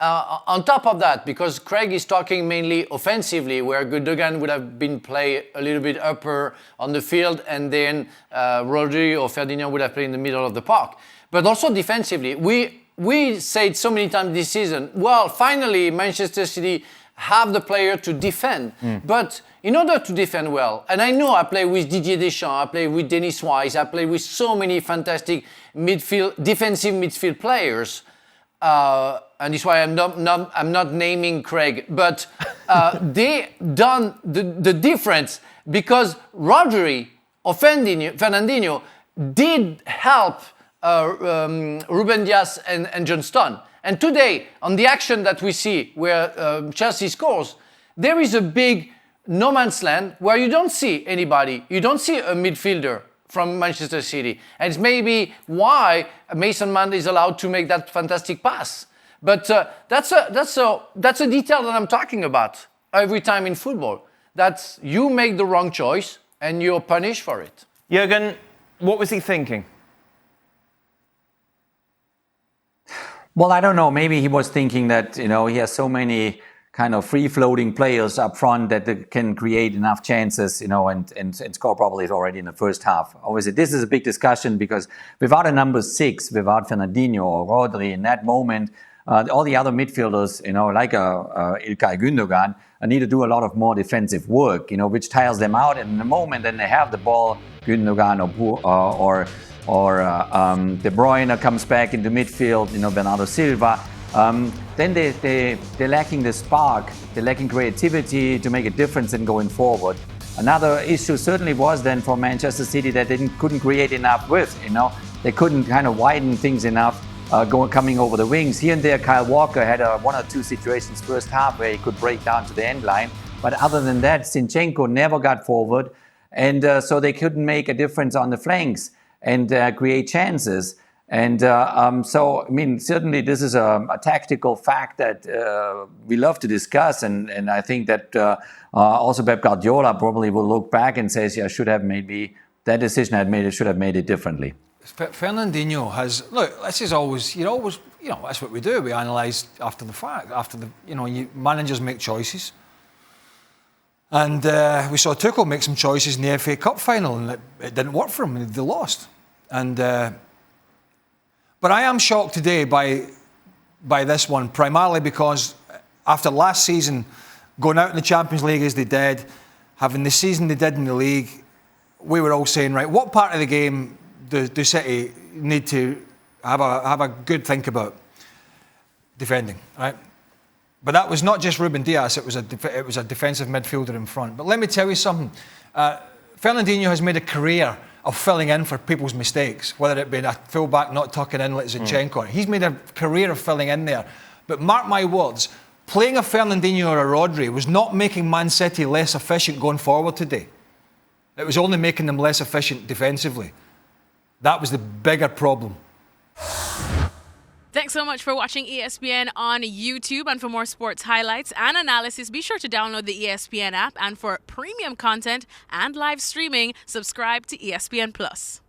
On top of that, because Craig is talking mainly offensively, where Gundogan would have been played a little bit upper on the field, and then Rodri or Ferdinand would have played in the middle of the park. But also defensively, we said so many times this season, well, finally Manchester City have the player to defend. But in order to defend well, and I know I play with Didier Deschamps, I play with Dennis Wise, I play with so many fantastic defensive midfield players, and this is why I'm not naming Craig, but they done the difference because Rodri or Fernandinho did help Ruben Dias and John Stone. And today, on the action that we see where Chelsea scores, there is a big no man's land where you don't see anybody. You don't see a midfielder from Manchester City. And it's maybe why Mason Mount is allowed to make that fantastic pass. But that's a detail that I'm talking about every time in football. That you make the wrong choice and you're punished for it. Jurgen, what was he thinking? Well, I don't know. Maybe he was thinking that, he has so many kind of free-floating players up front that they can create enough chances, and score probably already in the first half. Obviously, this is a big discussion because without a number 6, without Fernandinho or Rodri in that moment, all the other midfielders, like Ilkay Gundogan, need to do a lot of more defensive work, which tires them out. And in the moment then they have the ball, Gundogan or De Bruyne comes back into midfield, Bernardo Silva. Then they're lacking the spark, they're lacking creativity to make a difference in going forward. Another issue certainly was then for Manchester City that they couldn't create enough width, They couldn't kind of widen things enough coming over the wings. Here and there, Kyle Walker had one or two situations first half where he could break down to the end line. But other than that, Zinchenko never got forward. And so they couldn't make a difference on the flanks and create chances. And certainly this is a tactical fact that we love to discuss. And I think that also Pep Guardiola probably will look back and says, yeah, that decision I had made, should have made it differently. Fernandinho has, look, this is always, that's what we do. We analyse after the fact, managers make choices. And we saw Tuchel make some choices in the FA Cup final and it didn't work for them, they lost. And but I am shocked today by this one, primarily because after last season, going out in the Champions League as they did, having the season they did in the league, we were all saying, right, what part of the game do City need to have a good think about defending, right? But that was not just Ruben Dias, it was a defensive midfielder in front. But let me tell you something, Fernandinho has made a career of filling in for people's mistakes, whether it be a full-back not tucking in like Zinchenko. He's made a career of filling in there. But mark my words, playing a Fernandinho or a Rodri was not making Man City less efficient going forward today. It was only making them less efficient defensively. That was the bigger problem. Thanks so much for watching ESPN on YouTube. And for more sports highlights and analysis, be sure to download the ESPN app. And for premium content and live streaming, subscribe to ESPN Plus.